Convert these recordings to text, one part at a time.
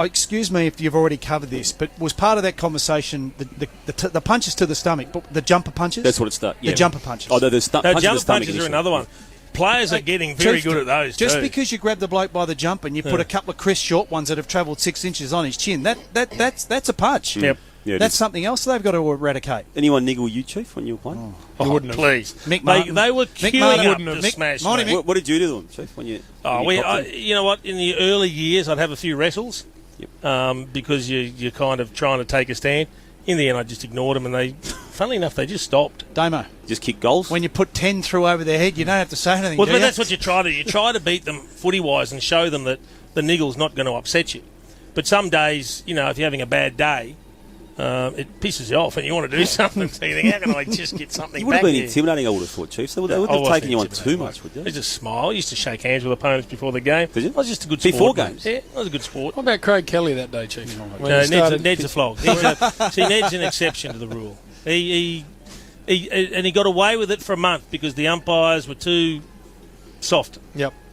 excuse me if you've already covered this, but was part of that conversation the punches to the stomach, but the jumper punches? That's what it's done. Yeah. The jumper punches. Oh, the punches jumper to the stomach punches are another one. Players are getting very good at those. Just because you grab the bloke by the jump and you put a couple of crisp short ones that have travelled 6 inches on his chin, that's a punch. Yep. Yeah, that's something else they've got to eradicate. Anyone niggle you, Chief, when you were playing? You wouldn't have. Please. Mick Martin. They were queuing up to smash. What did you do to them, Chief? When you you know what? In the early years, I'd have a few wrestles because you're kind of trying to take a stand. In the end, I just ignored them, and they, funnily enough, they just stopped. Damo. Just kick goals? When you put 10 through over their head, you don't have to say anything, but that's what you try to do. You try to beat them footy-wise and show them that the niggle's not going to upset you. But some days, if you're having a bad day, it pisses you off and you want to do something. So you think, how can I just get something back? You would have been intimidating, I would have thought, Chief. So they would have taken you on too much, would you? I just smile. I used to shake hands with opponents before the game. Did you? I was just a good sport. Before games? Yeah, I was a good sport. What about Craig Kelly that day, Chief? Ned's a flog. See, Ned's an exception to the rule. He got away with it for a month because the umpires were too soft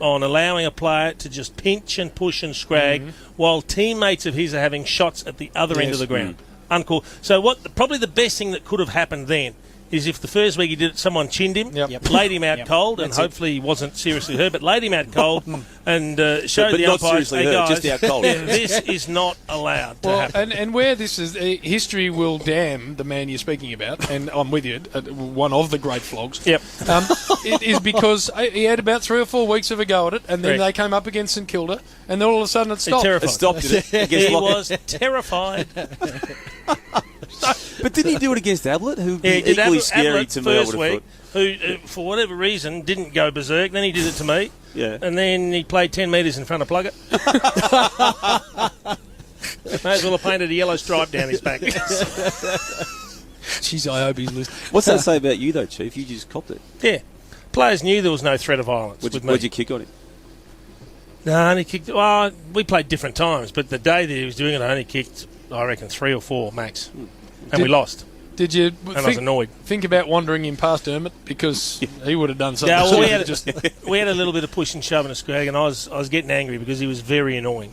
on allowing a player to just pinch and push and scrag while teammates of his are having shots at the other end of the ground. Uncool. So probably the best thing that could have happened then is if the first week he did it, someone chinned him, laid him out cold, and hopefully he wasn't seriously hurt, but laid him out cold and showed the umpires, hey guys, just out cold. This is not allowed to happen. And where this is, history will damn the man you're speaking about, and I'm with you, one of the great flogs. Yep. It is because he had about 3 or 4 weeks of a go at it, and then they came up against St Kilda, and then all of a sudden it stopped. It stopped it. He was terrified. But didn't he do it against Ablett, who equally scary to me? First week, who for whatever reason didn't go berserk. Then he did it to me, and then he played 10 metres in front of Plugger. May as well have painted a yellow stripe down his back. Jeez, I hope he's listening. What's that say about you, though, Chief? You just copped it. Yeah, players knew there was no threat of violence. What'd you kick on him? No, I only kicked. Well, we played different times, but the day that he was doing it, I only kicked, I reckon, 3 or 4 max. And we lost. Did you I was annoyed. Think about wandering him past Dermot because he would have done something. Yeah, well, we had a little bit of push and shove and a scrag, and I was getting angry because he was very annoying,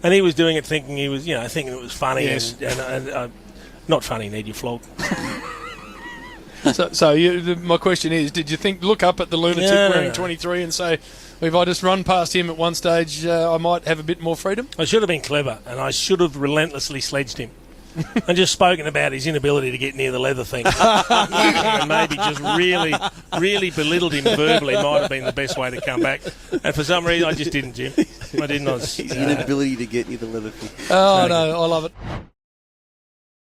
and he was doing it thinking he was thinking it was funny and not funny. Ned, you flog. My question is, did you look up at the lunatic wearing 23 and say, if I just run past him at one stage, I might have a bit more freedom? I should have been clever, and I should have relentlessly sledged him. And just spoken about his inability to get near the leather thing. And maybe just really, really belittled him verbally might have been the best way to come back. And for some reason, I just didn't, Jim. I didn't. His inability to get near the leather thing. Oh, no, I love it.